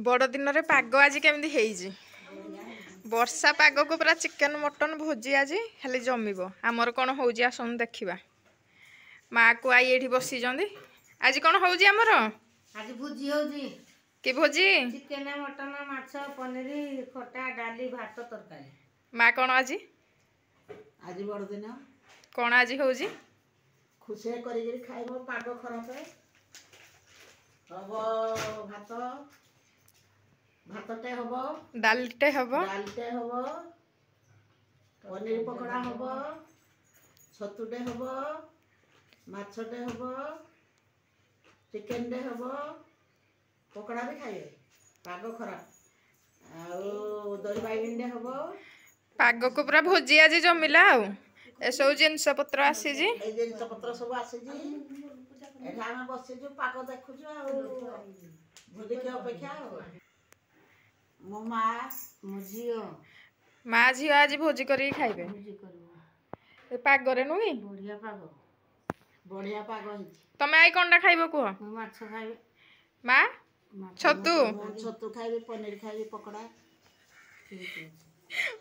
बड़ दिन रे पाग आज केमती हेइजी वर्षा पाग को पूरा चिकन मटन भोजी आज खाली जमिब आमर कौन हो आसन देखा माँ को आई ये बसी आज कौन हो आज भोजी होजी कि भोजी चिकन मटन माछ पनीर खटा डाली भात तरकारी माँ कौन आज आज बड़ दिन कौन आज हो खुशी करी खाइब पाग खराब हम भात भातटे हम डालटे हम पनीर पकड़ा हम छतुटे हम माछटे हम चिकेन हम पकड़ा भी खाइए पाग खराब आउ दही बैगन हम पाग को पूरा भोजी आज जमिला सब जिनस पत्र आसी जिनस पत्र सब आसी एठामे बसिजु पाग देखुजु आ भोजी के अपेक्षा मो माँ मो झील माँ झील आज भोजी करी खाइबे पागरे नुही बढ़िया पाग तमे आई कोनटा खाइबो कुह माछ खाइबे माँ छतु छतु खाइबे पनीर खाइबे पकड़ा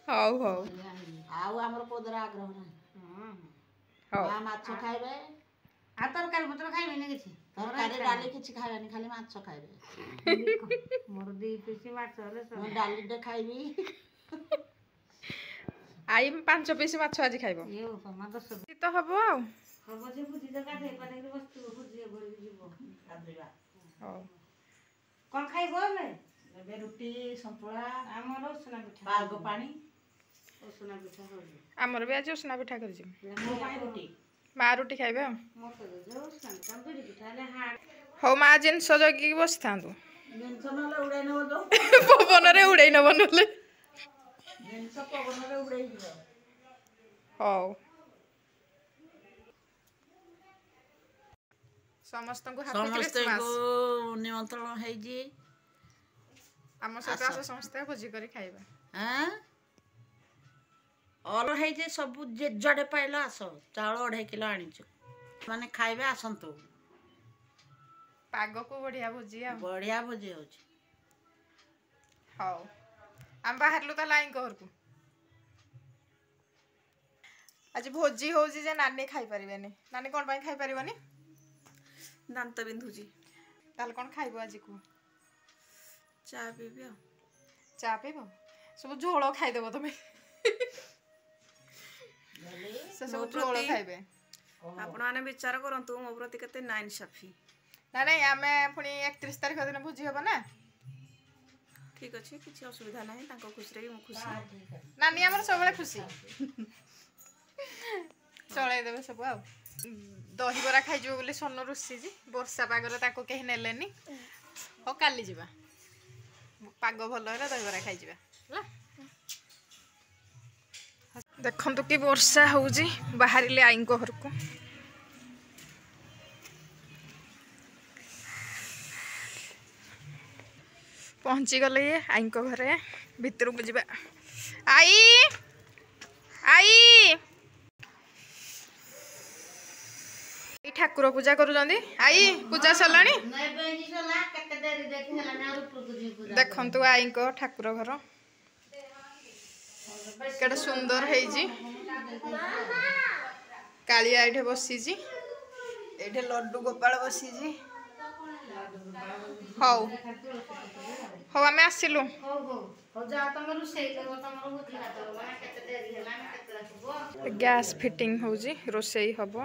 हौ हौ आउ हमर कोदरा आग्रह नै माँ माछ खाइबे आ तरकारी पत्र खाइबे नै किछि तरकारी डाली किछि खाइबे नै खाली माछ खाइबे मोर दी पीसी माछ हले सब डाली दे खाइबी आई 5 पीस माछ आज खाइबो यो समा 10 तो हबो आ हबो जे बुझी जका दे पानी के वस्तु बुझी भरि जीवो खादिबा हो कोन खाइबो बे रोटी संतुला हमर उसना पिठा पाग पानी उसना पिठा हो हमर भी आज उसना पिठा कर जी मो पाई रोटी माँ रोटी खाइबे मो तो जो उसना तंदूरी पिठा ले हाड हो माँ जिन सजगी बस थांदु जिनस नले उड़ाई न दो पवन रे उड़ाई न बनले जिनस पवन रे उड़ाई दियो हो समस्त को हैप्पी क्रिसमस निमंत्रण है जी हम सब आस समस्त भोजी करी खाइबा हां ऑल है जे सब जे जड़े पाइला आस चावल 2.5 किलो आनिछु माने खाइबे आसंतु पाग को बढ़िया भोजी हो हां हम बाहरलु त लाइन घर को आज भोजी हो जे नानी खाइ परिबेनी नानी कोन पई खाइ परिबनी दांत बिंधुजी ताल कोन खाइबो आज को चा पीबे चा पीबो सब झोल खाइ देबो तमे से सब झोल खाइबे आपण माने विचार करंतु मो प्रति कते नाइन साफी ना नहीं आमे पुनी 31 तारिख दिन भोजी होबा ना ठीक अछि किछि असुविधा नाही ताको खुशी रे मो खुशी नानी हमर सबले खुशी चले देबे सब आ दही बरा खाइ जो बोले सोनो रुसी जी वर्षा पागरे ताको केहि नेलेनी हो काली जिबा पाग भलो रे दही बरा खाइ जिबा ला देखंतु कि वर्षा होउजी बाहरिले आईन को घर को पहुंची गले आई को घरे भितर को जिबा आई आई ठाकुर पूजा करूजंदी आई पूजा सरलानी देखंतु आई को ठाकुर घर केडे सुंदर है जी कालिया एठे बसी जी एठे लड्डू गोपाल बसी जी हौ हौ आमे आसिलु गैस फिटिंग हो जी रोसई हबो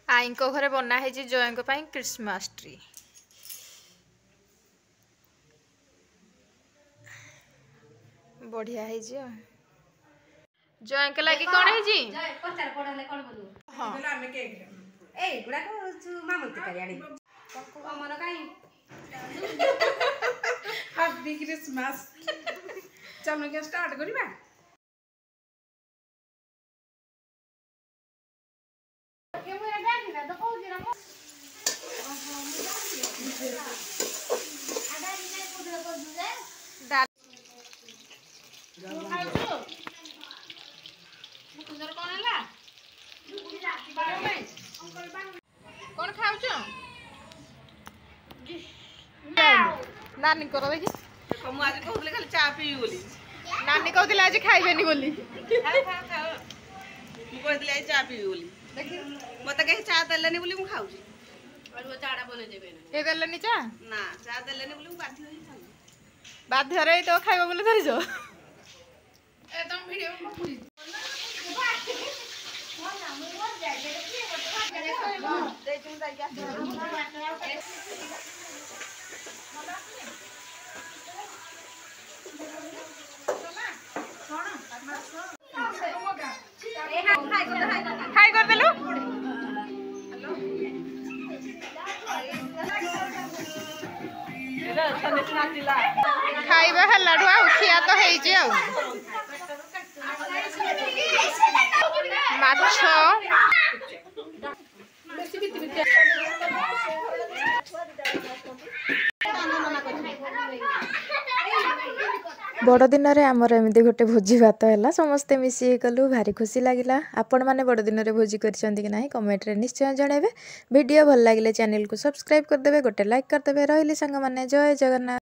आई को घरे बना है जी जय को पाई क्रिसमस ट्री बढ़िया है जी जय के लागि कोन है जी जय पचार पडले कोन बोलु हां बोला हमें के ए गुडा को मामलती करियाडी कोन को मन काई हैप्पी क्रिसमस चलो के स्टार्ट करिबा के मोरा डाली ना तो कहू जरा आडारी नै पुदर को दुले दाल तू खाइबो पुदर कोन हला कौन खाऊ नानी कर देखी ଦେଖ ମୁଁ ଆଜି କହୁଥିଲି ଖାଲି ଚା ପିଇବି ବୋଲି नानी कहते आज खाइबेनी बोली ମୁଁ କହିଥିଲି ଆଜି ଚା ପିଇବି ବୋଲି ମତେ କେହି ଚା ଦେଲେନି ବୋଲି ମୁଁ ଖାଉଛି ये देलेनी चा ନା ଚା ଦେଲେନି ବୋଲି ମୁଁ ବାଧ୍ୟ ହେଇ ଖାଉଛି बाध्य तो खाइब बोले धरिज खाई कर देलु खाइबा हलाडू आ खिया तो हेइजे आ माछ बड़ दिन में आमर एमती गोटे भोजी भात है समस्ते मिसी कलु भारी खुशी लगिला आपण मैंने बड़ दिन में भोजी कर कि ना कमेंट रे निश्चय जनइबे वीडियो भल लगे चैनल को सब्सक्राइब करदे गोटे लाइक करदे रही सांग मैंने जय जगन्नाथ।